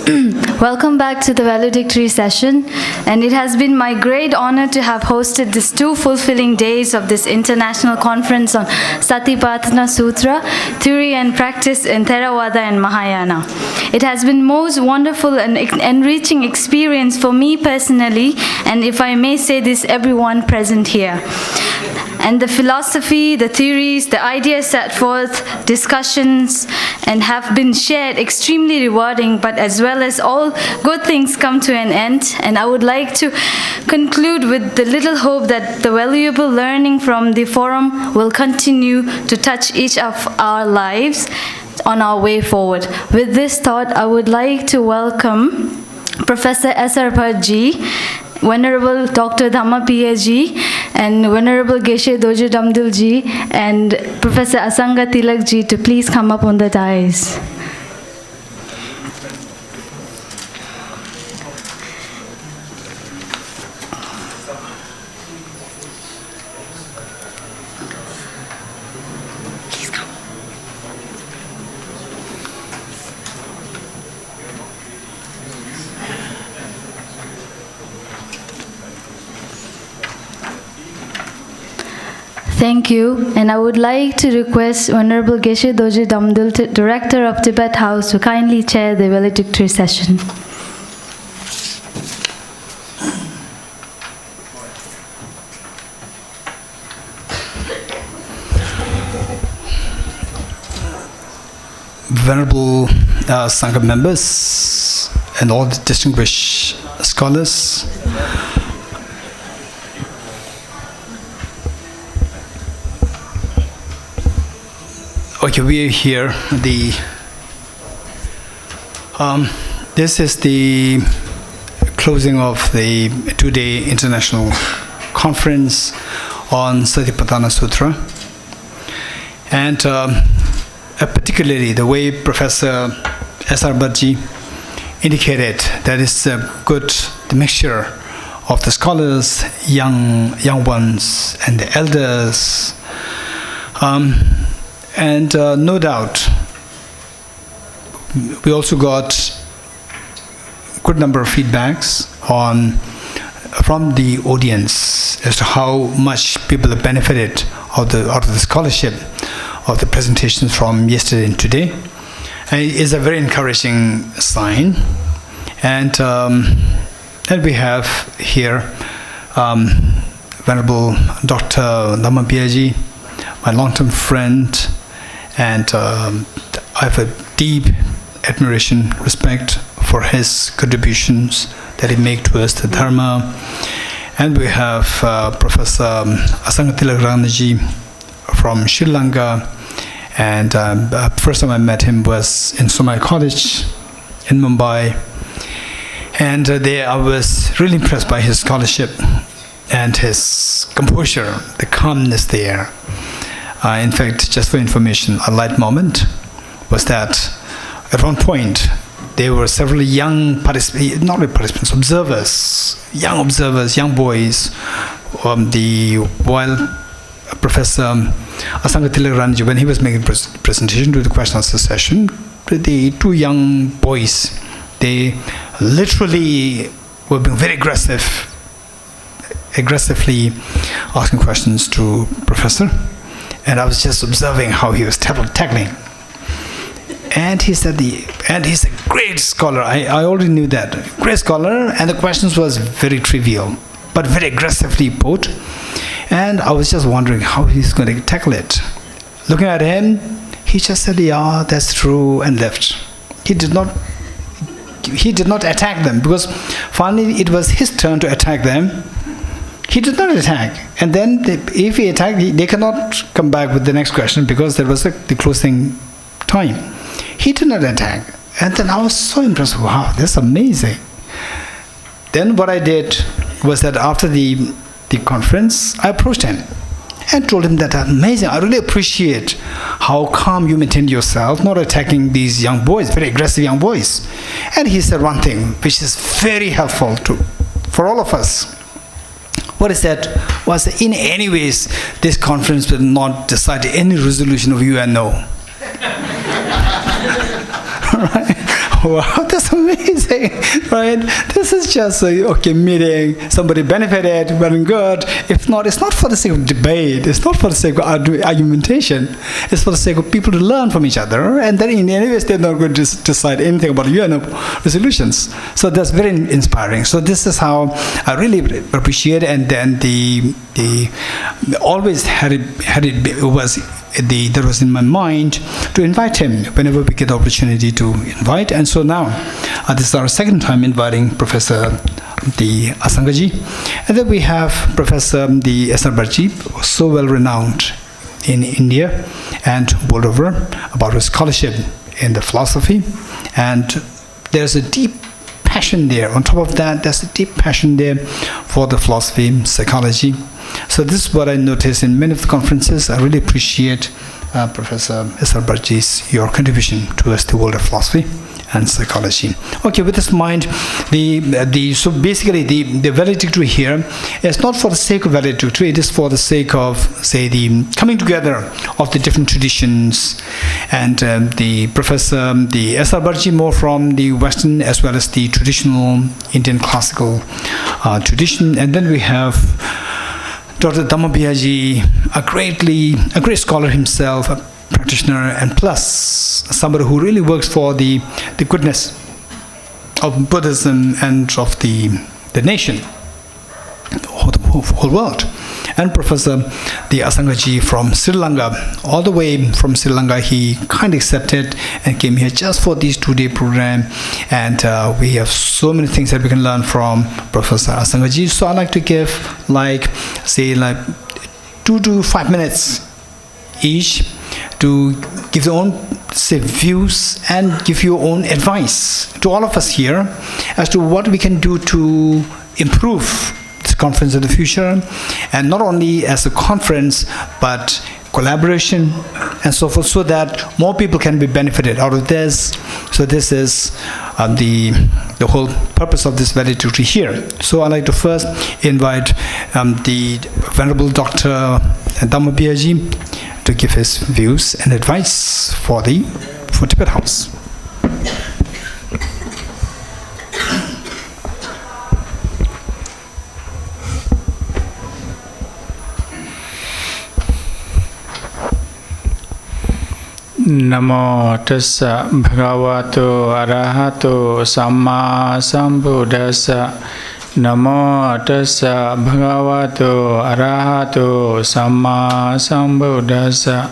Welcome back to the Valedictory session, and it has been my great honor to have hosted these 2 fulfilling days of this international conference on Satipaṭṭhāna Sutta, theory and practice in Theravada and Mahayana. It has been most wonderful and enriching experience for me personally, and if I may say this, everyone present here. And the philosophy, the theories, the ideas set forth, discussions, and have been shared extremely rewarding, but as well as all good things come to an end. And I would like to conclude with the little hope that the valuable learning from the forum will continue to touch each of our lives on our way forward. With this thought, I would like to welcome Professor S.R. Bhatt, Venerable Dr. Dhamma P.A.G. and Venerable Geshe Dojo Damdul Ji and Professor Asanga Tilak Ji to please come up on the dais. Thank you, and I would like to request Venerable Geshe Dojo Damdul, Director of Tibet House, to kindly chair the valedictory session. Venerable Sangha members and all the distinguished scholars, okay, we are here. This is the closing of the 2-day international conference on Satipaṭṭhāna Sutta, and particularly the way Professor S.R. Bhatt indicated, that is good, the mixture of the scholars, young ones, and the elders. And no doubt, we also got good number of feedbacks from the audience as to how much people have benefited out of the scholarship of the presentations from yesterday and today. And it is a very encouraging sign. And we have here Venerable Dr. Dhamma P.A.G., my long-term friend, and I have a deep admiration, respect for his contributions that he made towards the Dharma. And we have Professor Asanga Tilak from Sri Lanka. And first time I met him was in Somai College in Mumbai. And there I was really impressed by his scholarship and his composure, the calmness there. In fact, just for information, a light moment was that at one point there were several young participants, not really participants, observers, young boys. While Professor Asanga Tilak, when he was making presentation to the question answer session, the 2 young boys, they literally were being very aggressively asking questions to Professor. And I was just observing how he was tackling. And he said, and he's a great scholar. I already knew that. Great scholar, and the questions was very trivial, but very aggressively put. And I was just wondering how he's going to tackle it. Looking at him, he just said, yeah, that's true, and left. He did not attack them, because finally it was his turn to attack them. He did not attack, and then if he attacked, they cannot come back with the next question because there was the closing time. He did not attack, and then I was so impressed. Wow, that's amazing. Then what I did was that after the conference, I approached him and told him that amazing. I really appreciate how calm you maintained yourself, not attacking these young boys, very aggressive young boys. And he said one thing which is very helpful for all of us. What is that? Was in any ways this conference will not decide any resolution of UNO. Right? wow, that's amazing, right? This is just a meeting, somebody benefited, very good. If not, it's not for the sake of debate, it's not for the sake of argumentation, it's for the sake of people to learn from each other, and then in any ways they're not going to decide anything about UN resolutions. So that's very inspiring. So this is how I really appreciate it. And then the always that was in my mind to invite him whenever we get the opportunity to invite. And so now this is our second time inviting Professor the Asangaji, and then we have Professor the Satipaṭṭhāna, so well renowned in India and world over about his scholarship in the philosophy, and there's a deep passion there. On top of that, there's a deep passion there for the philosophy, psychology. So this is what I noticed in many of the conferences. I really appreciate Professor Satipaṭṭhāna's your contribution towards the world of philosophy and psychology. Okay, with this in mind, so basically the valedictory here is not for the sake of valedictory, it is for the sake of, say, the coming together of the different traditions, and the Professor the Satipaṭṭhāna more from the Western as well as the traditional Indian classical tradition, and then we have Dr. Dhammapiyaji, a great scholar himself, a practitioner, and plus somebody who really works for the goodness of Buddhism and of the nation, the whole world. And Professor the Asangaji from Sri Lanka, all the way from Sri Lanka, he kindly accepted and came here just for this 2-day program. And we have so many things that we can learn from Professor Asangaji. So I'd like to give say 2 to 5 minutes each to give your own views and give your own advice to all of us here as to what we can do to improve this conference in the future, and not only as a conference but collaboration and so forth, so that more people can be benefited out of this. So this is the whole purpose of this valedictory here. So I'd like to first invite the Venerable Dr. Dhammapiyaji to give his views and advice for Tibet House. Namo tassa bhagavato arahato samma sambuddhassa. Namo tassa bhagavato arahato samma sambuddhassa.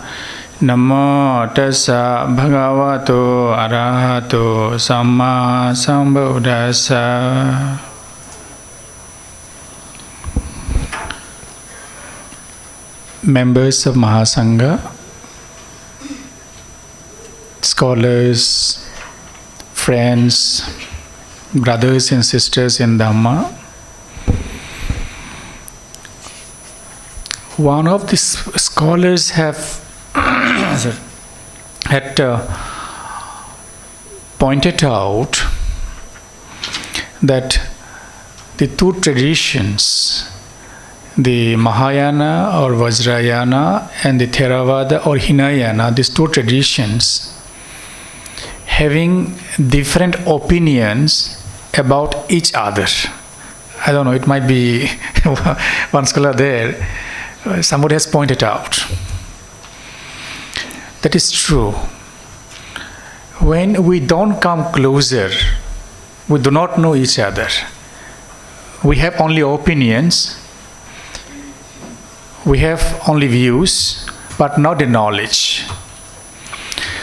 Namo tassa bhagavato arahato samma sambuddhassa. Members of Mahasangha, scholars, friends, brothers and sisters in Dhamma, one of the scholars had pointed out that the 2 traditions, the Mahayana or Vajrayana and the Theravada or Hinayana, these 2 traditions having different opinions about each other. I don't know, it might be one scholar there, somebody has pointed out. That is true. When we don't come closer, we do not know each other. We have only opinions, we have only views, but not the knowledge.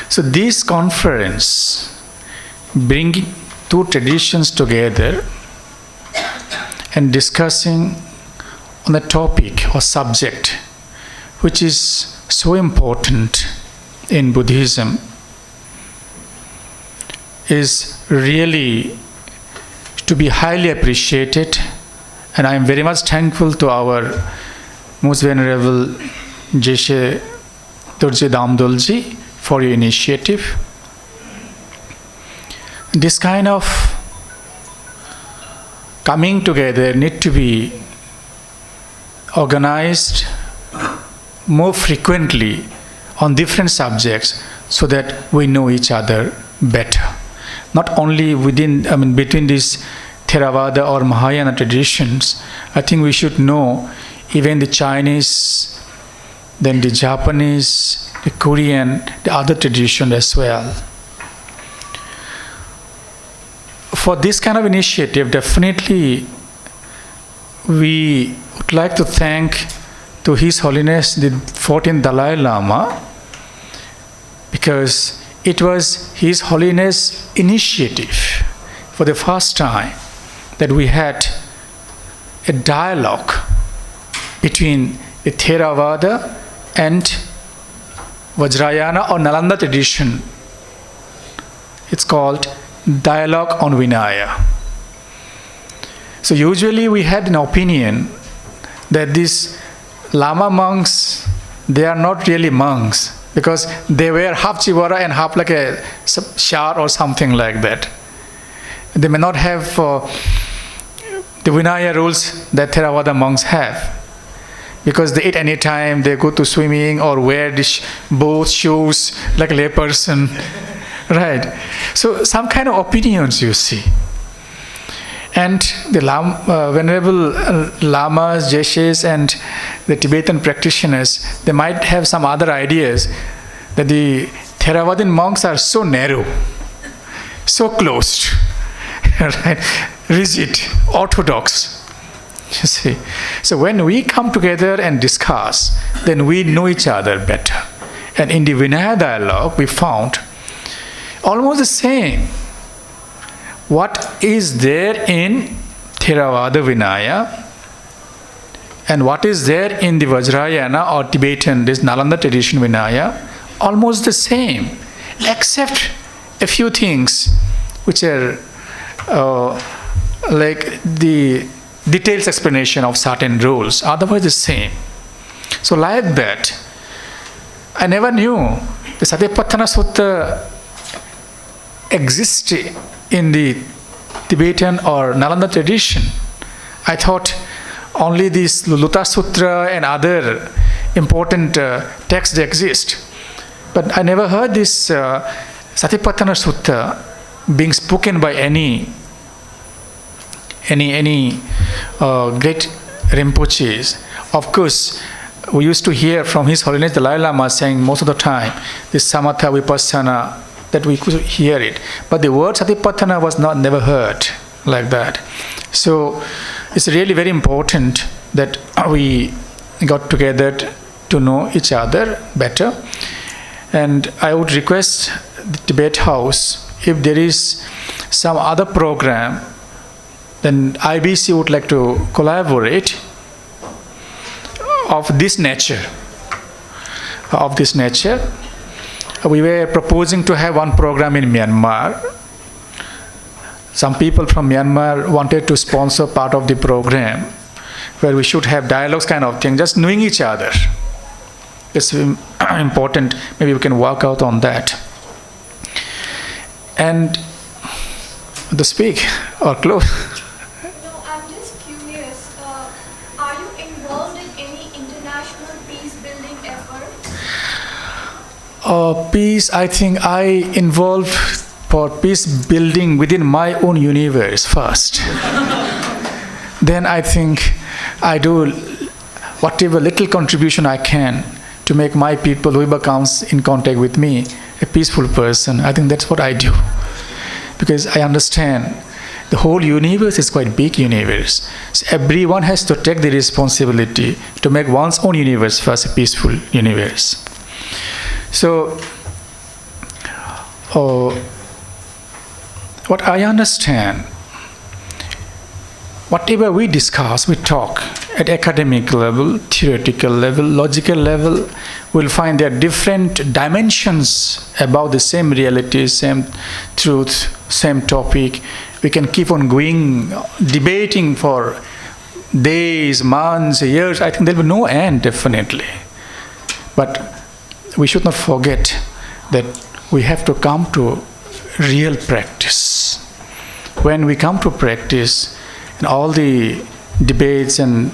So this conference, bringing 2 traditions together and discussing on the topic or subject which is so important in Buddhism, is really to be highly appreciated, and I am very much thankful to our most venerable Jeshe Dorje Damdolji for your initiative. This kind of coming together need to be organized more frequently on different subjects so that we know each other better. not only between these Theravada or Mahayana traditions. I think we should know even the Chinese, then the Japanese, the Korean, the other tradition as well. For this kind of initiative, definitely we would like to thank to His Holiness the 14th Dalai Lama, because it was His Holiness' initiative for the first time that we had a dialogue between the Theravada and Vajrayana or Nalanda tradition. It's called Dialogue on Vinaya. So usually we had an opinion that these Lama monks, they are not really monks, because they wear half chivara and half like a shar or something like that. They may not have the Vinaya rules that Theravada monks have, because they eat any time, they go to swimming or wear both shoes like a layperson, right? So some kind of opinions you see. And the venerable lamas, jeshes, and the Tibetan practitioners, they might have some other ideas that the Theravadic monks are so narrow, so closed, right? Rigid, orthodox. You see. So when we come together and discuss, then we know each other better. And in the Vinaya dialogue, we found almost the same. What is there in Theravada Vinaya and what is there in the Vajrayana or Tibetan, this Nalanda tradition Vinaya, almost the same, except a few things which are like the details explanation of certain rules, otherwise the same. So like that, I never knew the Satipaṭṭhāna Sutta existed in the Tibetan or Nalanda tradition. I thought only this Lulutta Sutra and other important texts exist. But I never heard this Satipaṭṭhāna Sutta being spoken by any great Rinpoches. Of course, we used to hear from His Holiness Dalai Lama saying most of the time, this Samatha Vipassana, that we could hear it. But the word Satipaṭṭhāna was never heard like that. So it's really very important that we got together to know each other better. And I would request the Tibet House, if there is some other program, then IBC would like to collaborate of this nature. We were proposing to have one program in Myanmar. Some people from Myanmar wanted to sponsor part of the program where we should have dialogues kind of thing, just knowing each other. It's important. Maybe we can work out on that. And to speak or close. No, I'm just curious. Are you involved in any international peace-building effort? Peace, I think I involve for peace building within my own universe first. Then I think I do whatever little contribution I can to make my people, whoever comes in contact with me, a peaceful person. I think that's what I do. Because I understand the whole universe is quite big universe. So everyone has to take the responsibility to make one's own universe first a peaceful universe. So, what I understand, whatever we discuss, we talk at academic level, theoretical level, logical level, we'll find there are different dimensions about the same reality, same truth, same topic. We can keep on going, debating for days, months, years. I think there will be no end, definitely. But we should not forget that we have to come to real practice. When we come to practice, and all the debates and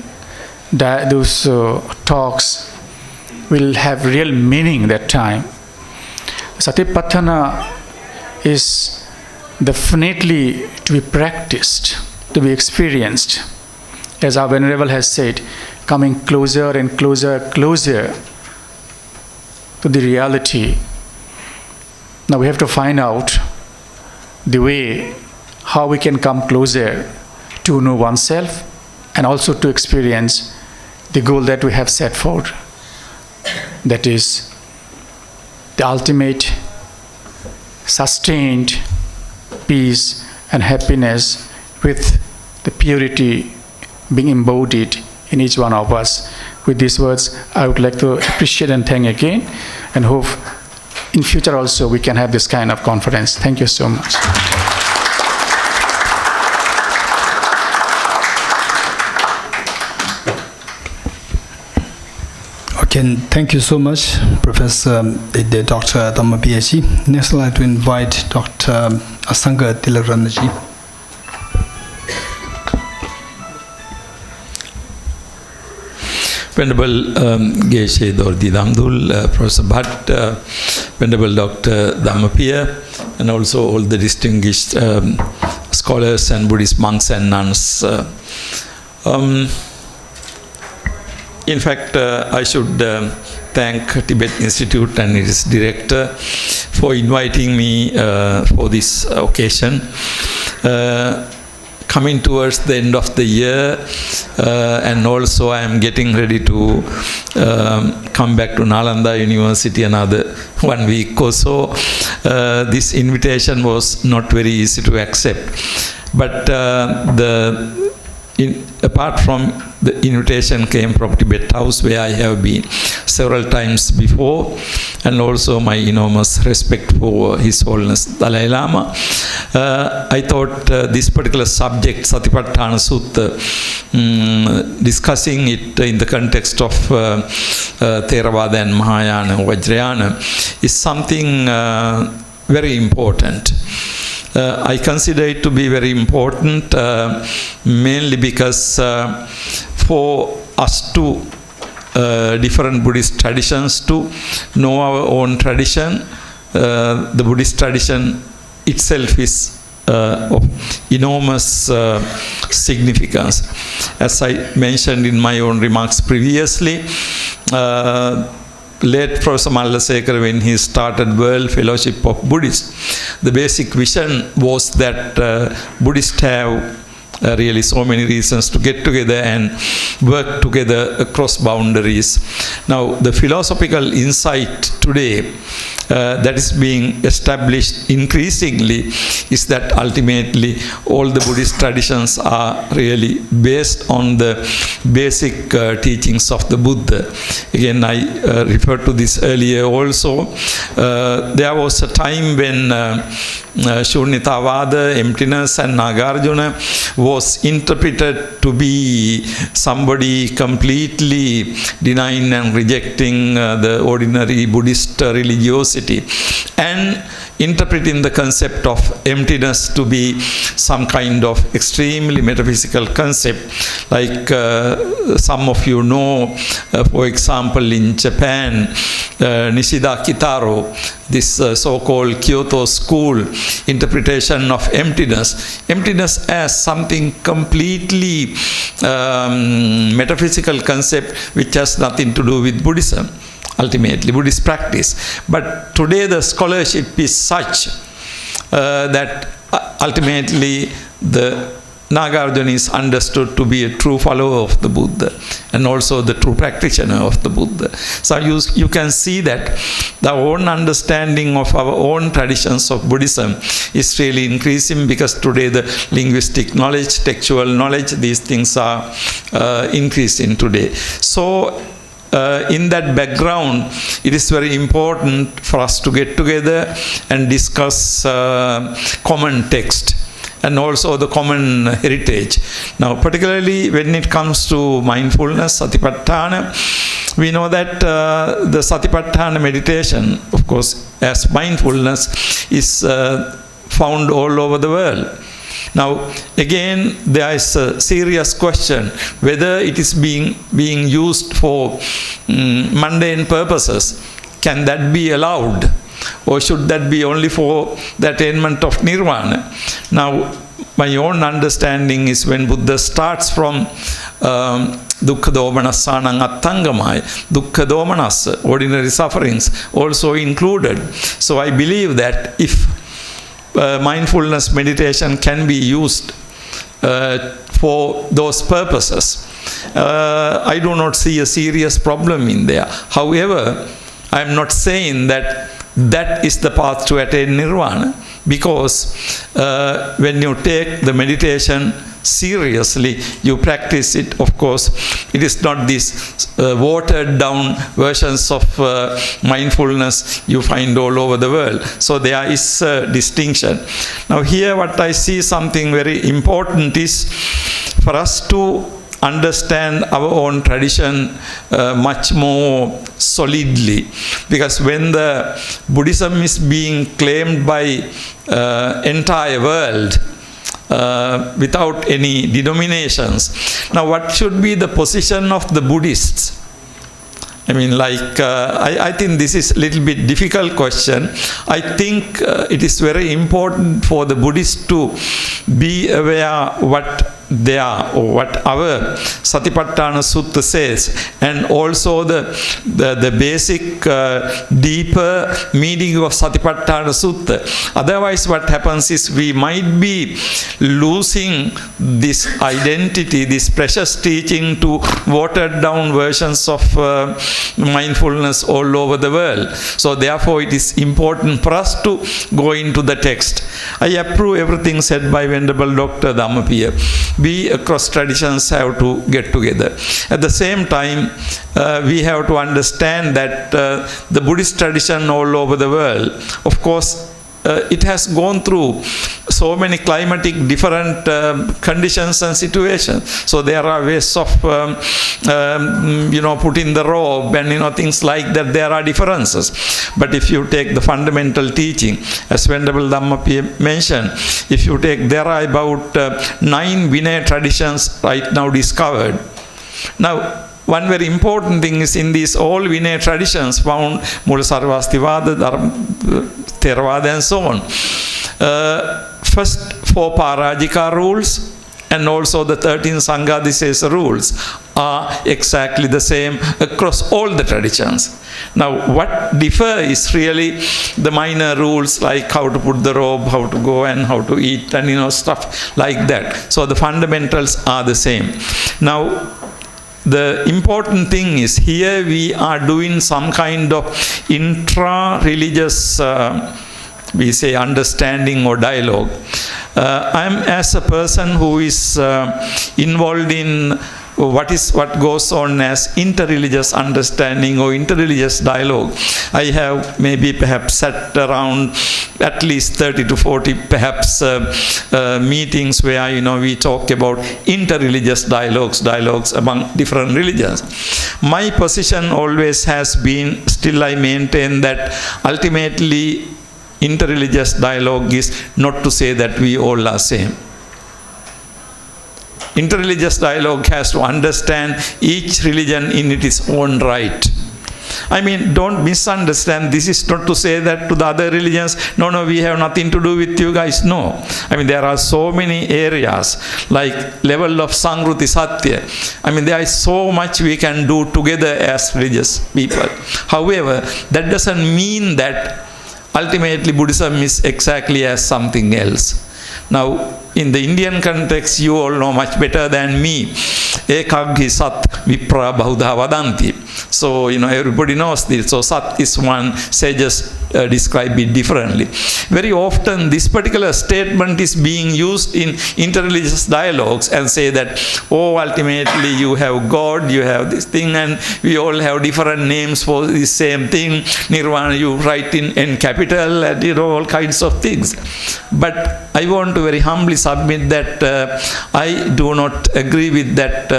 those talks will have real meaning that time. Satipaṭṭhāna is definitely to be practiced, to be experienced. As our Venerable has said, coming closer and closer, closer to the reality. Now we have to find out the way how we can come closer to know oneself and also to experience the goal that we have set forth. That is the ultimate sustained peace and happiness with the purity being embodied in each one of us. With these words, I would like to appreciate and thank again, and hope in future also we can have this kind of conference. Thank you so much. Okay, thank you so much, Professor Dr. Dhammapiyaji. Next, I'd like to invite Dr. Asanga Tilakaranaji. Venerable Geshe Dordi Damdul, Professor Bhatt, Venerable Dr. Dhammapiya, and also all the distinguished scholars and Buddhist monks and nuns. In fact, I should thank Tibet Institute and its director for inviting me for this occasion. Coming towards the end of the year, and also I am getting ready to come back to Nalanda University another 1 week or so. This invitation was not very easy to accept, but apart from the invitation came from Tibet House, where I have been several times before, and also my enormous respect for His Holiness Dalai Lama. I thought this particular subject, Satipaṭṭhāna Sutta, discussing it in the context of Theravada and Mahayana, Vajrayana, is something very important. I consider it to be very important, mainly because for us to different Buddhist traditions to know our own tradition, the Buddhist tradition itself is of enormous significance. As I mentioned in my own remarks previously, late Professor Mallasekara, when he started World Fellowship of Buddhists, the basic vision was that Buddhists have really so many reasons to get together and work together across boundaries. Now, the philosophical insight today that is being established increasingly is that ultimately all the Buddhist traditions are really based on the basic teachings of the Buddha. Again, I referred to this earlier also. There was a time when Shunyatavada, emptiness, and Nagarjuna was interpreted to be somebody completely denying and rejecting the ordinary Buddhist religiosity, and interpreting the concept of emptiness to be some kind of extremely metaphysical concept. Like some of you know, for example, in Japan, Nishida Kitaro, this so-called Kyoto school interpretation of emptiness as something completely metaphysical concept which has nothing to do with Buddhism, ultimately Buddhist practice. But today the scholarship is such that ultimately the Nagarjuna is understood to be a true follower of the Buddha and also the true practitioner of the Buddha. So you can see that the own understanding of our own traditions of Buddhism is really increasing, because today the linguistic knowledge, textual knowledge, these things are increasing today. So in that background, it is very important for us to get together and discuss common text and also the common heritage. Now, particularly when it comes to mindfulness, Satipaṭṭhāna, we know that the Satipaṭṭhāna meditation, of course, as mindfulness, is found all over the world. Now, again, there is a serious question whether it is being used for mundane purposes. Can that be allowed? or should that be only for the attainment of nirvana? Now, my own understanding is when Buddha starts from dukkha domanassanam attangamaya, dukkha domanas, ordinary sufferings, also included. So I believe that if mindfulness meditation can be used for those purposes, I do not see a serious problem in there. However, I am not saying that that is the path to attain nirvana, because when you take the meditation seriously, you practice it, of course, it is not these watered down versions of mindfulness you find all over the world. So there is a distinction. Now here what I see something very important is for us to understand our own tradition much more solidly, because when the Buddhism is being claimed by entire world without any denominations, now what should be the position of the Buddhists? I mean, like, I think this is a little bit difficult question. I think it is very important for the Buddhists to be aware what they are, or what our Satipaṭṭhāna Sutta says, and also the basic deeper meaning of Satipaṭṭhāna Sutta. Otherwise what happens is we might be losing this identity, this precious teaching, to watered down versions of mindfulness all over the world. So therefore it is important for us to go into the text. I approve everything said by Venerable Dr. Dhammapiya. We across traditions have to get together. At the same time, we have to understand that the Buddhist tradition all over the world, of course, it has gone through so many climatic different conditions and situations. So there are ways of, putting the robe and, things like that. There are differences. But if you take the fundamental teaching, as Venerable Dhammapiya mentioned, if you take, there are about 9 Vinaya traditions right now discovered. Now, one very important thing is in these all Vinaya traditions found Mula Sarvastivada, Theravada and so on. First 4 Parajika rules and also the 13 Sanghadisesa rules are exactly the same across all the traditions. Now what differ is really the minor rules, like how to put the robe, how to go and how to eat and stuff like that. So the fundamentals are the same. Now the important thing is here we are doing some kind of intra-religious we say understanding or dialogue. I am, as a person who is involved in what goes on as interreligious understanding or interreligious dialogue, I have maybe perhaps sat around at least 30 to 40 perhaps meetings where we talk about interreligious dialogues among different religions. My position always has been, still I maintain, that ultimately interreligious dialogue is not to say that we all are same. Interreligious dialogue has to understand each religion in its own right. I mean, don't misunderstand. This is not to say that to the other religions, no, we have nothing to do with you guys. No. I mean, there are so many areas, like level of Sangruti Satya. I mean, there is so much we can do together as religious people. However, that doesn't mean that ultimately Buddhism is exactly as something else. Now, in the Indian context, you all know much better than me. Ekaghi sat vipra bahudha vadanti. So, everybody knows this. So, sat is one, sages describe it differently. Very often, this particular statement is being used in interreligious dialogues and say that, oh, ultimately you have God, you have this thing, and we all have different names for the same thing. Nirvana, you write in capital, and all kinds of things. But I want to very humbly submit that I do not agree with that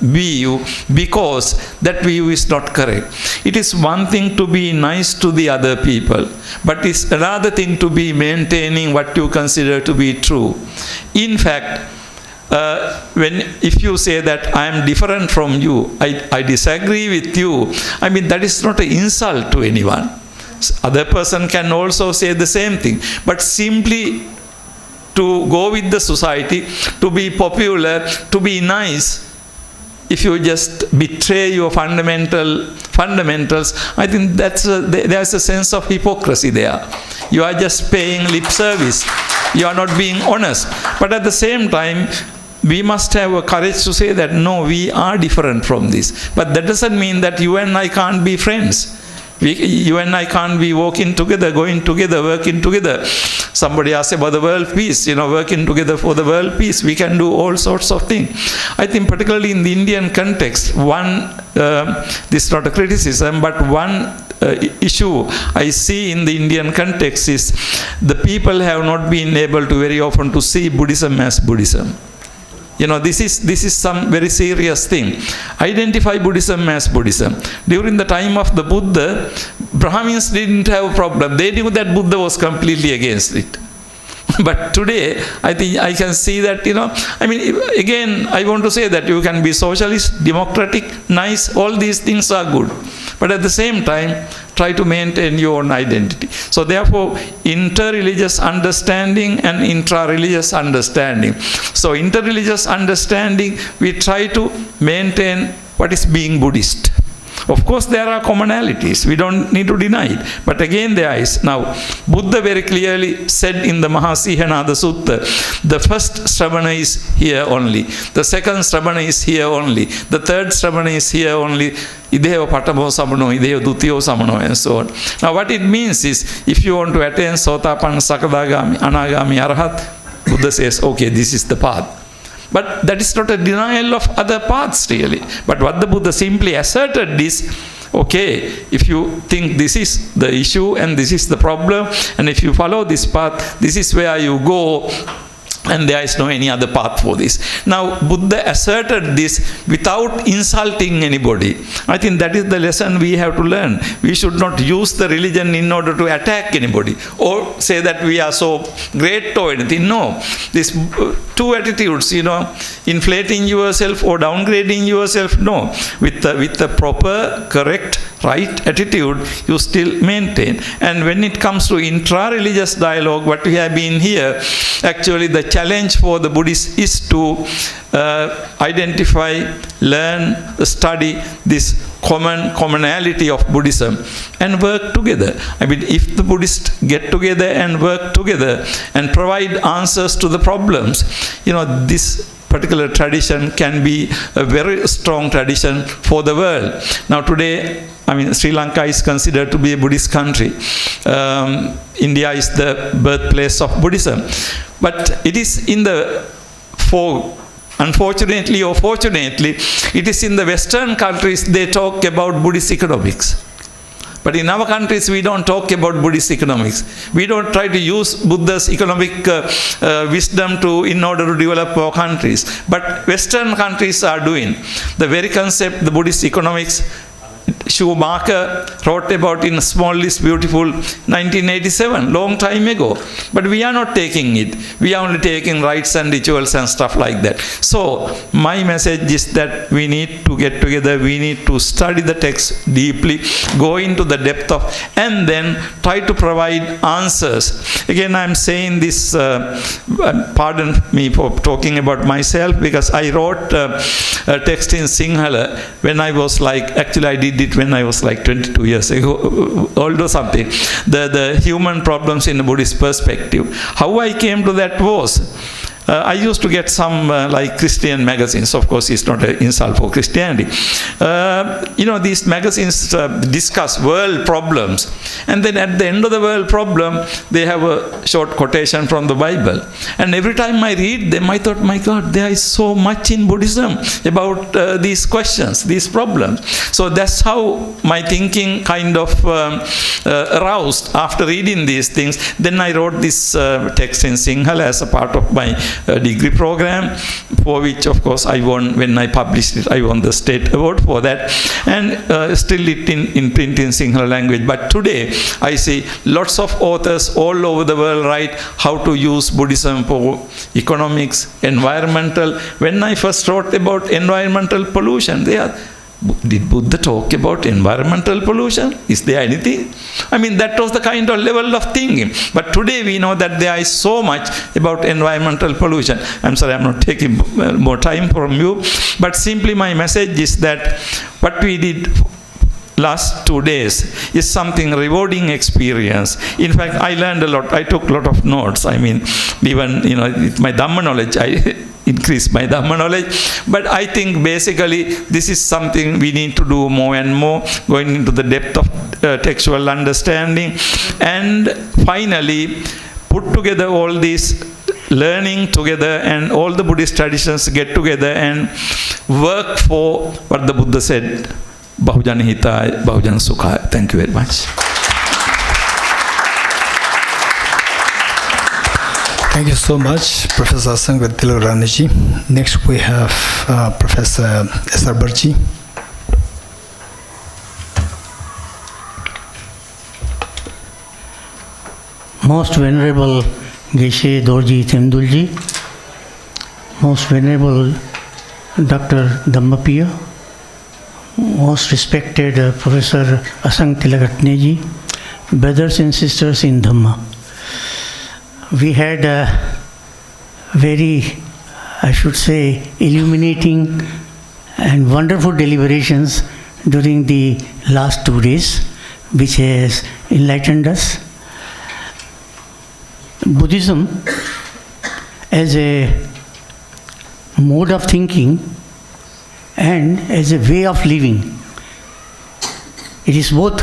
view, because that view is not correct. It is one thing to be nice to the other people, but it's another thing to be maintaining what you consider to be true. In fact, if you say that I am different from you, I disagree with you, I mean, that is not an insult to anyone. other person can also say the same thing. But simply to go with the society, to be popular, to be nice, if you just betray your fundamentals, I think there's a sense of hypocrisy there. You are just paying lip service. You are not being honest. But at the same time, we must have a courage to say that, no, we are different from this. But that doesn't mean that you and I can't be friends. You and I can't be walking together, going together, working together. Somebody asked about the world peace, working together for the world peace. We can do all sorts of things. I think particularly in the Indian context, this is not a criticism, but one issue I see in the Indian context is the people have not been able to very often to see Buddhism as Buddhism. This is some very serious thing. Identify Buddhism as Buddhism. During the time of the Buddha, Brahmins didn't have a problem. They knew that Buddha was completely against it. But today, I think I can see that, again, I want to say that you can be socialist, democratic, nice, all these things are good. But at the same time, try to maintain your own identity. So therefore, inter-religious understanding and intra-religious understanding. So inter-religious understanding, we try to maintain what is being Buddhist. Of course, there are commonalities. We don't need to deny it. But again, there is. Now, Buddha very clearly said in the Mahayana Sutta, the first Sravana is here only. The second Sravana is here only. The third Sravana is here only. Ideva Patamo Samano, Ideva Dutiyo Samano, and so on. Now, what it means is, if you want to attain Sotapanna, Sakadagami, Anagami, Arahat, Buddha says, okay, this is the path. But that is not a denial of other paths really. But what the Buddha simply asserted is, okay, if you think this is the issue and this is the problem, and if you follow this path, this is where you go, and there is no any other path for this. Now, Buddha asserted this without insulting anybody. I think that is the lesson we have to learn. We should not use the religion in order to attack anybody or say that we are so great or anything. No. These two attitudes, inflating yourself or downgrading yourself, no. With the proper, correct, right attitude, you still maintain. And when it comes to intra-religious dialogue, what we have been here, actually the challenge for the Buddhists is to identify, learn, study this commonality of Buddhism and work together. If the Buddhists get together and work together and provide answers to the problems, this particular tradition can be a very strong tradition for the world. Now today, Sri Lanka is considered to be a Buddhist country. India is the birthplace of Buddhism. But it is unfortunately or fortunately, it is in the Western countries they talk about Buddhist economics. But in our countries, we don't talk about Buddhist economics. We don't try to use Buddha's economic wisdom in order to develop our countries. But Western countries are doing. The very concept, the Buddhist economics, Schumacher wrote about in Small List Beautiful 1987, long time ago. But we are not taking it. We are only taking rites and rituals and stuff like that. So my message is that we need to get together, we need to study the text deeply, go into the depth of, and then try to provide answers. Again, I am saying this, pardon me for talking about myself, because I wrote a text in Sinhala when I was actually I did it when I was 22 years ago, old or something. The human problems in a Buddhist perspective. How I came to that was, I used to get some Christian magazines. Of course, it's not an insult for Christianity. These magazines discuss world problems. And then at the end of the world problem, they have a short quotation from the Bible. And every time I read them, I thought, my God, there is so much in Buddhism about these questions, these problems. So that's how my thinking kind of aroused after reading these things. Then I wrote this text in Sinhala as a part of my degree program, for which of course I won. When I published it, I won the state award for that, and still it in print in Sinhala language. But today I see lots of authors all over the world write how to use Buddhism for economics, environmental. When I first wrote about environmental pollution, there are Did Buddha talk about environmental pollution? Is there anything? I mean, that was the kind of level of thinking. But today we know that there is so much about environmental pollution. I'm sorry, I'm not taking more time from you. But simply my message is that what we did last 2 days is something rewarding experience. In fact, I learned a lot. I took a lot of notes. I mean, even, with my Dhamma knowledge, I increased my Dhamma knowledge. But I think basically this is something we need to do more and more, going into the depth of textual understanding. And finally, put together all these learning together, and all the Buddhist traditions get together and work for what the Buddha said, Bahujana Hitaya, Bahujana Sukhaya. Thank you very much. Thank you so much, Professor Sangha Tilakarani. Next we have Professor S.R. Barchi. Most Venerable Geshe Dorji Themdulji, Most Venerable Dr. Dhammapaya, Most Respected Professor Asang Tilakarani, brothers and sisters in Dhamma. We had very, I should say, illuminating and wonderful deliberations during the last 2 days, which has enlightened us. Buddhism as a mode of thinking and as a way of living. It is both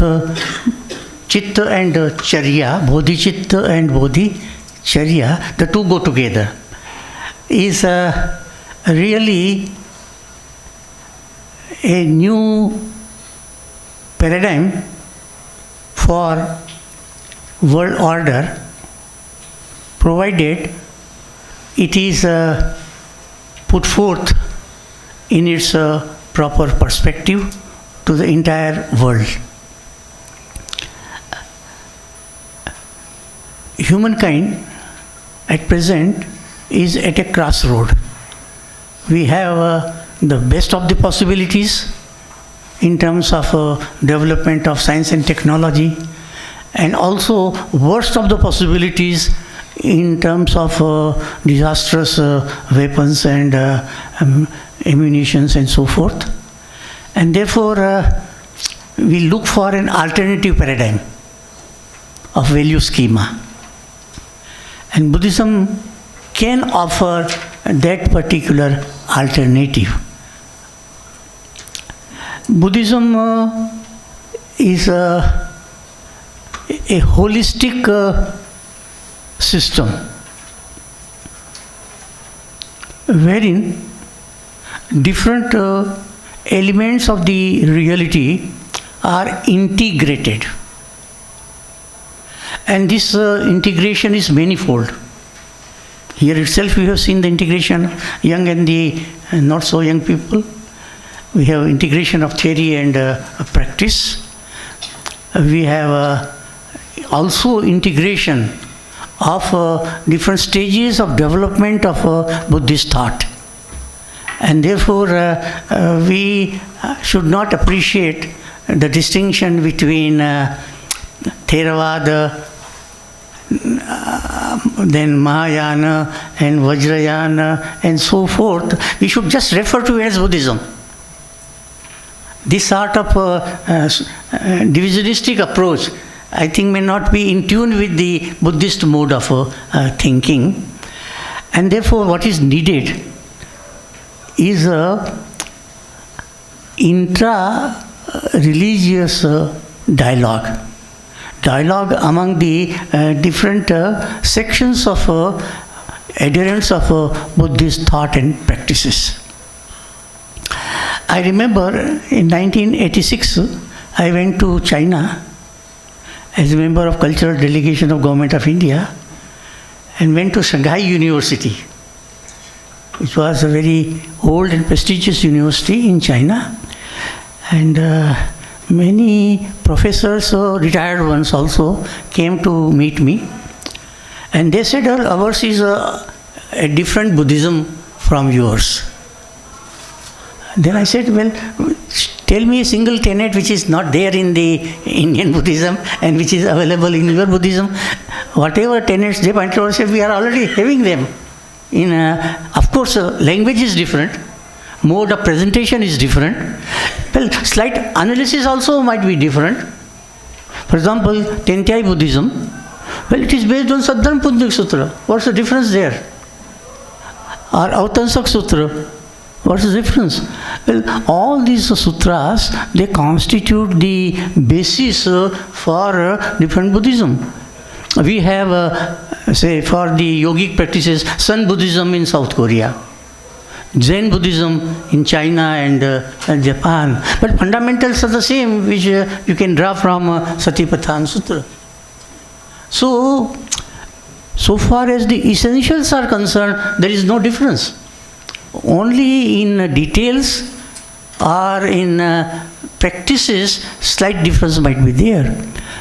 Chitta and Charya, Bodhicitta and Bodhicharya, the two go together. Is really a new paradigm for world order, provided it is put forth in its proper perspective to the entire world. Humankind at present is at a crossroad. We have the best of the possibilities in terms of development of science and technology, and also worst of the possibilities in terms of disastrous weapons and ammunitions and so forth. And therefore we look for an alternative paradigm of value schema. And Buddhism can offer that particular alternative. Buddhism is a holistic system wherein different elements of the reality are integrated. And this integration is manifold. Here itself we have seen the integration of young and the not so young people. We have integration of theory and practice. We have also integration of different stages of development of Buddhist thought. And therefore we should not appreciate the distinction between Theravada, then Mahayana and Vajrayana and so forth. We should just refer to it as Buddhism. This sort of divisionistic approach, I think, may not be in tune with the Buddhist mode of thinking. And therefore what is needed is a intra-religious dialogue among the different sections of adherents of Buddhist thought and practices. I remember in 1986, I went to China as a member of cultural delegation of Government of India and went to Shanghai University, which was a very old and prestigious university in China. And many professors, retired ones also, came to meet me. And they said, ours is a different Buddhism from yours. Then I said, well, Tell me a single tenet which is not there in the Indian Buddhism and which is available in your Buddhism. Whatever tenets they point out, we are already having them. Of course, language is different, mode of presentation is different. Well, slight analysis also might be different. For example, Tentai Buddhism, well, it is based on Saddharma Punjak Sutra. What's the difference there? Or Autansaka Sutra. What's the difference? Well, all these sutras, they constitute the basis for different Buddhism. We have, say, for the yogic practices, Sun Buddhism in South Korea, Zen Buddhism in China and Japan. But fundamentals are the same, which you can draw from Satipaṭṭhāna Sutta. So far as the essentials are concerned, there is no difference. Only in details or in practices, slight difference might be there.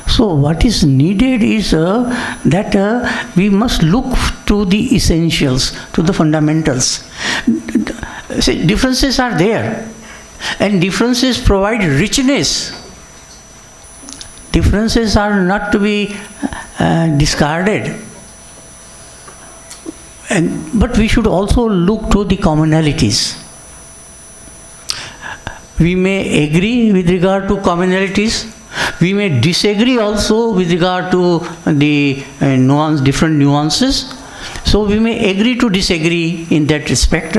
So what is needed is that we must look to the essentials, to the fundamentals. See, differences are there, and differences provide richness. Differences are not to be discarded. But we should also look to the commonalities. We may agree with regard to commonalities. We may disagree also with regard to the different nuances. So we may agree to disagree in that respect.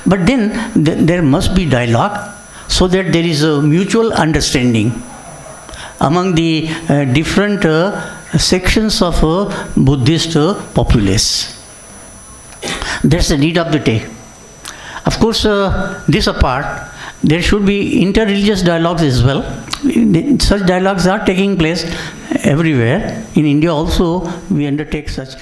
But then there must be dialogue so that there is a mutual understanding among the different sections of Buddhist populace. That's the need of the day. Of course, this apart, there should be inter-religious dialogues as well. Such dialogues are taking place everywhere. In India also, we undertake such